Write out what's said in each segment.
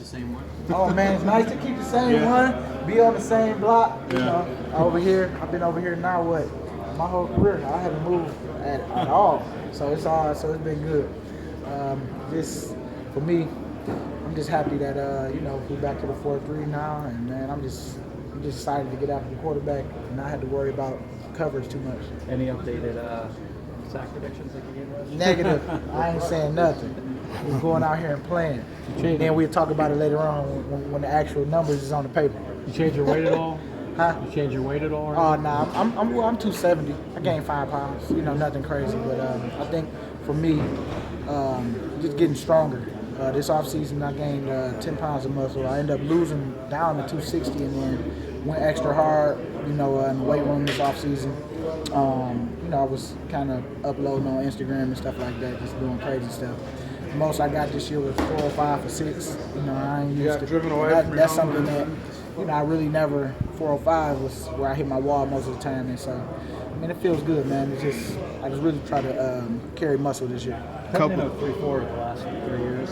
the same one? Oh man, it's nice to keep the same one, be on the same block. You know, over here, I've been over here now my whole career. I haven't moved at all, so it's been good. This for me, I'm just happy that we're back to the 4-3 now, and man, I'm just excited to get after the quarterback and not have to worry about coverage too much. Any updated sack predictions like you gave us? Negative. I ain't saying nothing. We're going out here and playing. And then we'll talk about it later on when the actual numbers is on the paper. You change your weight at all? Huh? You change your weight at all? Oh, nah, I'm 270. I gained 5 pounds. Nothing crazy. But I think for me, just getting stronger. This offseason, I gained 10 pounds of muscle. I ended up losing down to 260 and then went extra hard, in the weight room this offseason. I was kind of uploading on Instagram and stuff like that, just doing crazy stuff. The most I got this year was 405 for 6. I ain't used to. Driven away That's something that, I really never. 405 was where I hit my wall most of the time, and so, it feels good, man. I just really try to carry muscle this year. Coming in 3-4 the last 3 years.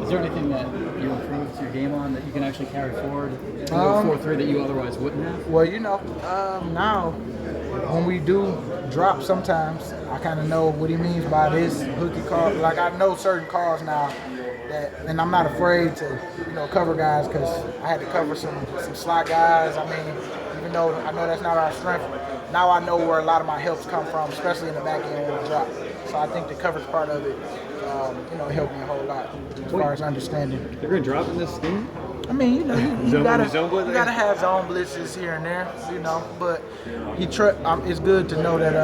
Is there anything that you improved your game on that you can actually carry forward? 4-3 that you otherwise wouldn't have? Well, now when we do drop sometimes, I kind of know what he means by this hooky call. Like I know certain calls now and I'm not afraid to cover guys because I had to cover some slot guys. Even though I know that's not our strength, now I know where a lot of my helps come from, especially in the back end when we drop. So I think the coverage part of it, helped me a whole lot as far as understanding. You're going to drop in this scheme? You gotta have zone blitzes here and there, But it's good to know that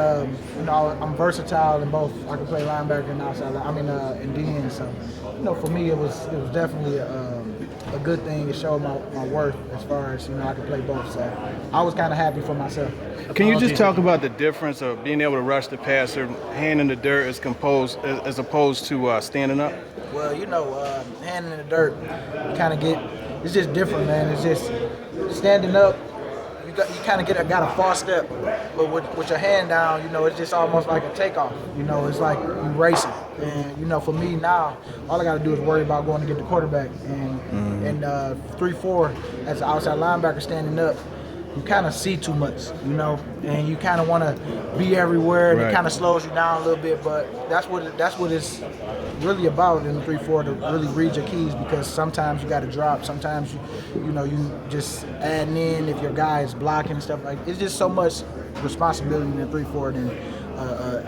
I'm versatile in both. I can play linebacker and outside. In DN. So, for me it was definitely a good thing to show my worth as far as I can play both. So I was kind of happy for myself. Can you just talk about the difference of being able to rush the passer, hand in the dirt as opposed to standing up? Well, hand in the dirt, you kind of it's just different, man. It's just standing up. You kind of got a false step, but with your hand down, it's just almost like a takeoff. It's like you racing. And for me now, all I got to do is worry about going to get the quarterback. And 3-4 as an outside linebacker standing up, you kind of see too much, and you kind of want to be everywhere, and It kind of slows you down a little bit. But that's what it's really about in the 3-4, to really read your keys, because sometimes you got to drop, sometimes you just adding in if your guy is blocking and stuff like. It's just so much responsibility in the 3-4 than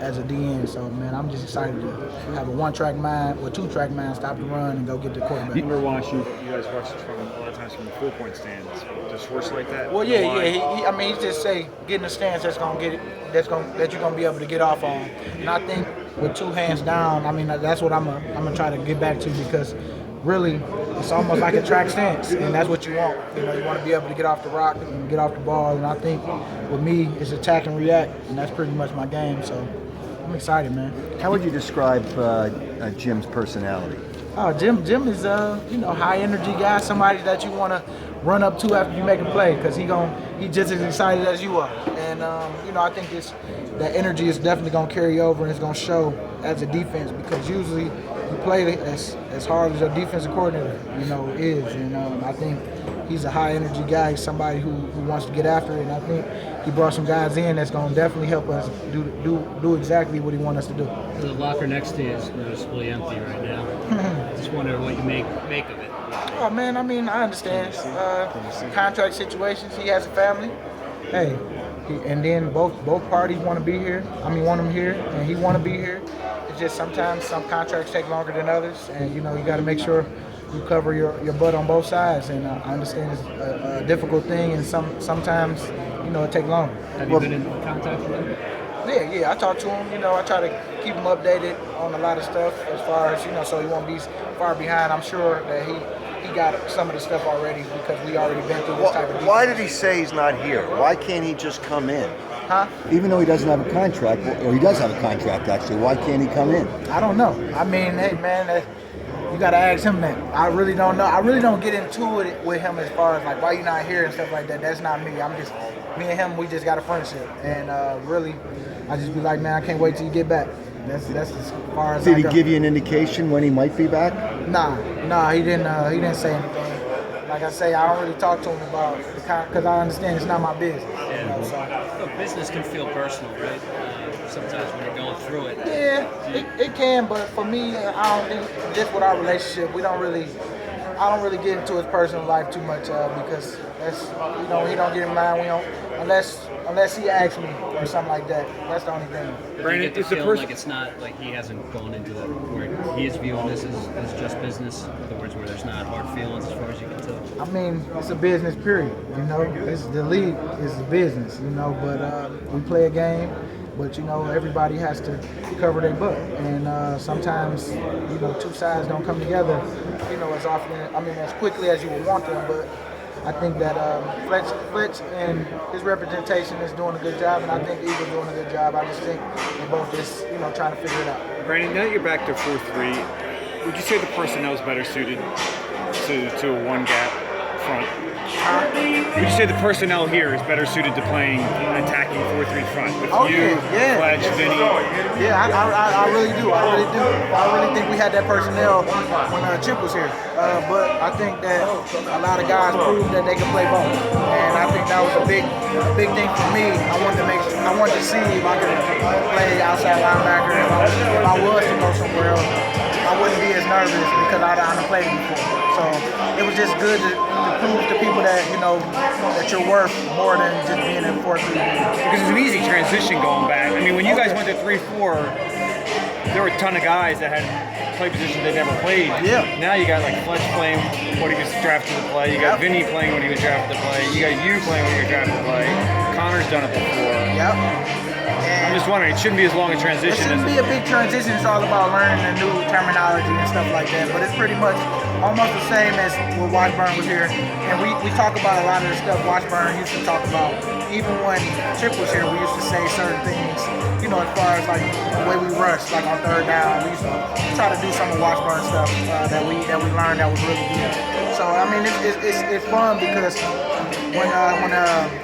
as a DN. So man, I'm just excited to have a 1-track mind or 2-track mind, stop the run and go get the quarterback. You guys watch it from a lot of times from the 4-point stands. Does Schwartz like that? Well, he just say get in the stance that you're gonna be able to get off on. And I think with 2 hands down, that's what I'm gonna try to get back to, because really it's almost like a track stance, and that's what you want. You want to be able to get off the rock and get off the ball. And I think with me, it's attack and react, and that's pretty much my game. So I'm excited, man. How would you describe Jim's personality? Oh, Jim is high energy guy, somebody that you want to run up to after you make a play, because he just as excited as you are. And I think that energy is definitely gonna carry over, and it's gonna show as a defense, because usually you play as hard as your defensive coordinator is. And I think he's a high energy guy. He's somebody who wants to get after it, and I think he brought some guys in that's gonna definitely help us do exactly what he wants us to do. The locker next to you is noticeably empty right now. Just wonder what you make of it. Oh man, I understand. Contract situations. He has a family. Hey, and then both parties want to be here. Want him here, and he want to be here. It's just sometimes some contracts take longer than others, and you got to make sure you cover your butt on both sides. And I understand it's a difficult thing, and sometimes it takes longer. Have you been in contact with him? Yeah, I talk to him. I try to keep him updated on a lot of stuff as far as so he won't be far behind. I'm sure that he got some of the stuff already, because we already been through this type of defense. Why did he say he's not here? Why can't he just come in? Huh? Even though he doesn't have a contract, or he does have a contract actually, why can't he come in? I don't know. Hey man, you gotta ask him that. I really don't know. I really don't get into it with him as far as like why you not here and stuff like that. That's not me. Me and him, we just got a friendship, and really, I just be like, man, I can't wait till you get back. That's as far as Did I he go. give you an indication when he might be back? Nah, he didn't say anything. Like I say, I don't really talk to him about because I understand it's not my business. You know, so. Look, business can feel personal, right? Sometimes when you're going through it. Yeah, it can, but for me, I don't think just with our relationship, I don't really get into his personal life too much because that's he don't get in line. We don't unless he asks me or something like that. That's the only thing. Brandon, you get the feeling like it's not like he hasn't gone into that where he is viewing this as just business. In other words, where there's not hard feelings as far as you can tell. I mean, it's a business period. The league is a business. But we play a game. But everybody has to cover their butt, and sometimes two sides don't come together, as often. I mean, as quickly as you would want them. But I think that Fletch and his representation is doing a good job, and I think Eagle's doing a good job. I just think they're both just trying to figure it out. Brandon, now that you're back to 4-3, would you say the personnel is better suited to a one-gap front? Would you say the personnel here is better suited to playing an attacking 4-3 front with Fletch, Vinny? Yeah, I really do. I really think we had that personnel when Chip was here. But I think that a lot of guys proved that they can play both, and I think that was a big thing for me. I wanted to see if I could play outside linebacker. If I was to go somewhere else, I wouldn't be as nervous because I done played before. So it was just good to prove to people that that you're worth more than just being in 4-3. Because it's an easy transition going back. I mean, when you guys went to 3-4, there were a ton of guys that had played positions they never played. Yeah. Now you got like Fletch playing what he was drafted to play. You got Vinny playing what he was drafted to play. You got you playing what you were drafted to play. Connor's done it before. Yep. I'm just wondering, it shouldn't be as long a It transition shouldn't be a big transition. It's all about learning the new terminology and stuff like that. But it's pretty much almost the same as when Washburn was here. And we talk about a lot of the stuff Washburn used to talk about. Even when Chip was here, we used to say certain things, as far as like the way we rush, like on third down. We used to try to do some of Washburn stuff that we learned that was really good. So I mean, it's fun because when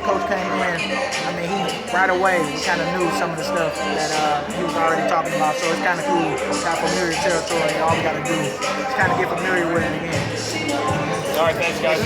Coach came in, I mean, he right away kind of knew some of the stuff that he was already talking about. So it's kind of cool, kind of familiar territory. All we got to do is kind of get familiar with it again. All right, thanks, guys.